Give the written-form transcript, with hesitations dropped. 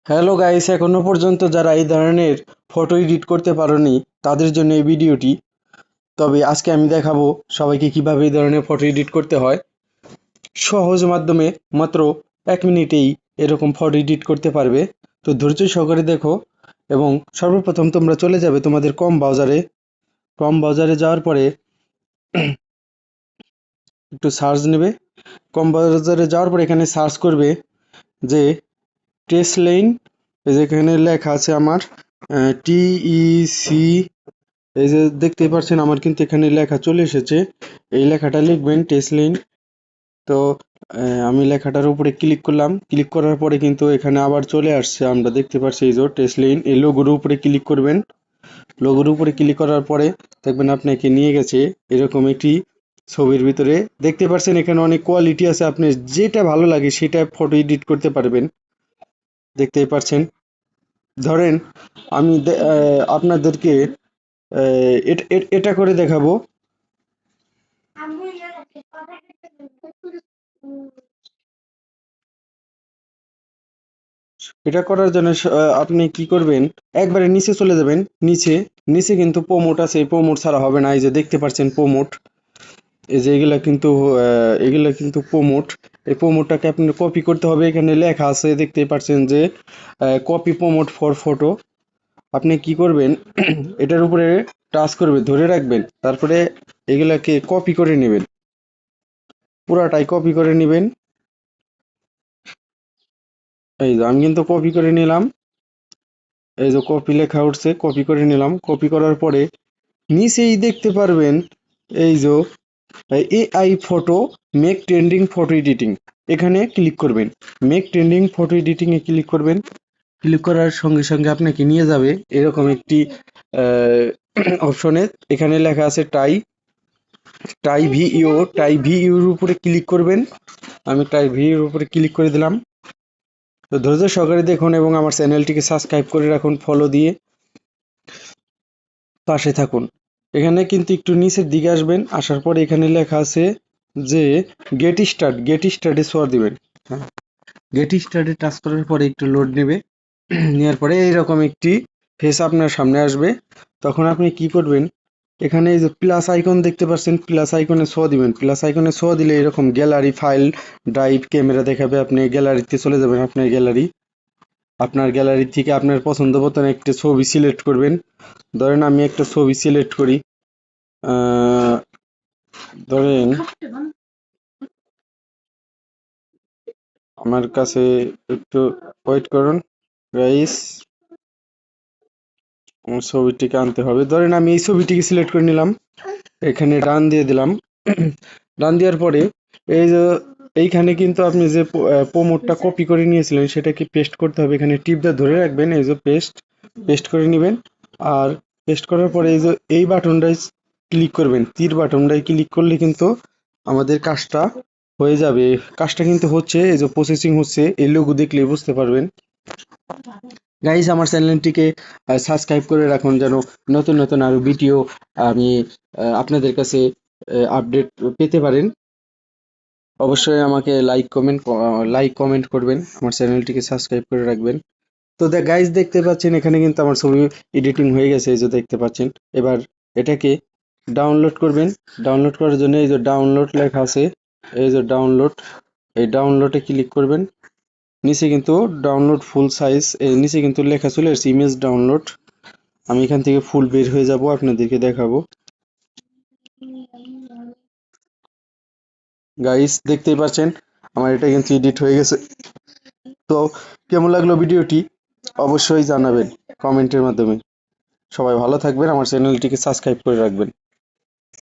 Hello guys, এখনো পর্যন্ত যারা এই ধরনের ফটো এডিট করতে পারোনি তাদের জন্য এই ভিডিওটি। তবে আজকে আমি দেখাবো সবাইকে কিভাবে এই ধরনের ফটো এডিট করতে হয় সহজ মাধ্যমে। মাত্র 1 মিনিটেই এরকম ফটো এডিট করতে পারবে। তো ধৈর্য সহকারে দেখো এবং সর্বপ্রথম তোমরা চলে যাবে তোমাদের ক্রোম ব্রাউজারে যাওয়ার পরে একটু সার্চ নেবে। ক্রোম ব্রাউজারে যাওয়ার পরে এখানে সার্চ করবে যে টেসলেইন। এই যে এখানে লেখা আছে আমার TEC। এই যে দেখতেই পাচ্ছেন আমার কিন্তু এখানে লেখা চলে এসেছে। এই লেখাটা লিখবেন টেসলেইন। তো আমি লেখাটার উপরে ক্লিক করলাম। ক্লিক করার পরে কিন্তু এখানে আবার চলে আসছে, আমরা দেখতে পাচ্ছি এই যে টেসলেইন। এই লোগোর উপরে ক্লিক করবেন। লোগোর উপরে ক্লিক করার পরে দেখবেন আপনাকে নিয়ে গেছে এরকম একটি ছবির ভিতরে। দেখতে পাচ্ছেন এখানে অনেক কোয়ালিটি আছে, আপনি যেটা ভালো লাগে সেটা ফটো এডিট করতে পারবেন। দেখতেই পাচ্ছেন। ধরেন আমি আপনাদেরকে এটা করে দেখাবো। এটা করার জন্য আপনি কি করবেন, একবারে নিচে চলে যাবেন। নিচে নিচে কিন্তু প্রোমোট আছে, এই প্রোমোট ছাড়া হবে না। এই যে দেখতে পাচ্ছেন প্রোমোট, এই যে এগুলা কিন্তু প্রোমোট। এই প্রোমোটটাকে আপনি কপি করতে হবে। এখানে লেখা আছে, দেখতেই পাচ্ছেন যে কপি প্রোমোট ফর ফটো। আপনি কি করবেন, এটার উপরে টাচ করবে, ধরে রাখবেন, তারপরে এগুলাকে কপি করে নেবেন, পুরাটাই কপি করে নেবেন। এই যে আমি কিন্তু কপি করে নিলাম। এই যে কপি লেখা উঠছে, কপি করে নিলাম। কপি করার পরে নিচেই দেখতে পারবেন এই যে AI photo make trending photo editing, এখানে ক্লিক করবেন। মেক ট্রেন্ডিং ফটো এডিটিং এ ক্লিক করবেন। ক্লিক করার সঙ্গে সঙ্গে আপনাকে নিয়ে যাবে এরকম একটি অপশনে। এখানে লেখা আছে টাই ভিইওর উপরে ক্লিক করবেন। আমি টাই ভিইওর উপরে ক্লিক করে দিলাম। তো ধৈর্য সহকারে দেখুন এবং আমার চ্যানেলটিকে সাবস্ক্রাইব করে রাখুন, ফলো দিয়ে পাশে থাকুন। এখানে কিন্তু একটু নিচের দিকে আসবেন, আসার পরে এখানে লেখা আছে যে গেট স্টার্টে ছোঁয়া দিবেন। হ্যাঁ, গেট স্টার্টে টাচ করার পরে একটু লোড নেবে। নেওয়ার পরে এইরকম একটি ফেস আপনার সামনে আসবে। তখন আপনি কি করবেন, এখানে এই যে প্লাস আইকন দেখতে পাচ্ছেন, প্লাস আইকনে ছোঁয়া দিবেন। প্লাস আইকনে ছোঁয়া দিলে এরকম গ্যালারি, ফাইল, ড্রাইভ, ক্যামেরা দেখাবে। আপনি গ্যালারিতে চলে যাবেন। আপনার গ্যালারি থেকে আপনার পছন্দ মতন একটা ছবি সিলেক্ট করবেন। ধরেন আমি একটা ছবি সিলেক্ট করি। ধরেন আমার কাছে, একটু ওয়েট করুন গাইস, আমার ছবিটিকে আনতে হবে। ধরেন আমি এই ছবিটিকে সিলেক্ট করে নিলাম, এখানে ডান দিয়ে দিলাম। ডান দেওয়ার পরে এই যে এইখানে কিন্তু আপনি যে প্রোমোটটা কপি করে নিয়েছিলেন সেটাকে পেস্ট করতে হবে। এখানে টিপ দিয়ে ধরে রাখবেন, এই যে পেস্ট করে নেবেন। আর পেস্ট করার পরে এই যে এই বাটনটায় ক্লিক করবেন, তীর বাটনটায় ক্লিক করলে কিন্তু আমাদের কাজটা হয়ে যাবে। কাজটা কিন্তু হচ্ছে, এই যে প্রসেসিং হচ্ছে, এই লোগো দেখলে বুঝতে পারবেন। গাইস, আমার চ্যানেলটিকে সাবস্ক্রাইব করে রাখুন যেন নতুন নতুন আরো ভিডিও আমি আপনাদের কাছে আপডেট পেতে পারেন। অবশ্যই আমাকে লাইক কমেন্ট করবেন, আমার চ্যানেলটিকে সাবস্ক্রাইব করে রাখবেন। তো গাইস, দেখতে পাচ্ছেন এখানে কিন্তু আমার ছবি এডিটিং হয়ে গেছে, এই যে দেখতে পাচ্ছেন। এবার এটাকে ডাউনলোড করবেন। ডাউনলোড করার জন্য এই যে ডাউনলোড লেখা আছে, এই যে এই ডাউনলোডে ক্লিক করবেন। নিচে কিন্তু ডাউনলোড ফুল সাইজ, এই নিচে কিন্তু লেখা চলে আসছে ইমেজ ডাউনলোড। আমি এখান থেকে ফুল বের হয়ে যাব, আপনাদেরকে দেখাবো। গাইস, দেখতেই পাচ্ছেন আমার এটা কিন্তু এডিট হয়ে গেছে। তো কেমন লাগলো ভিডিওটি অবশ্যই জানাবেন কমেন্টের মাধ্যমে। সবাই ভালো থাকবেন, আমার চ্যানেলটিকে সাবস্ক্রাইব করে রাখবেন।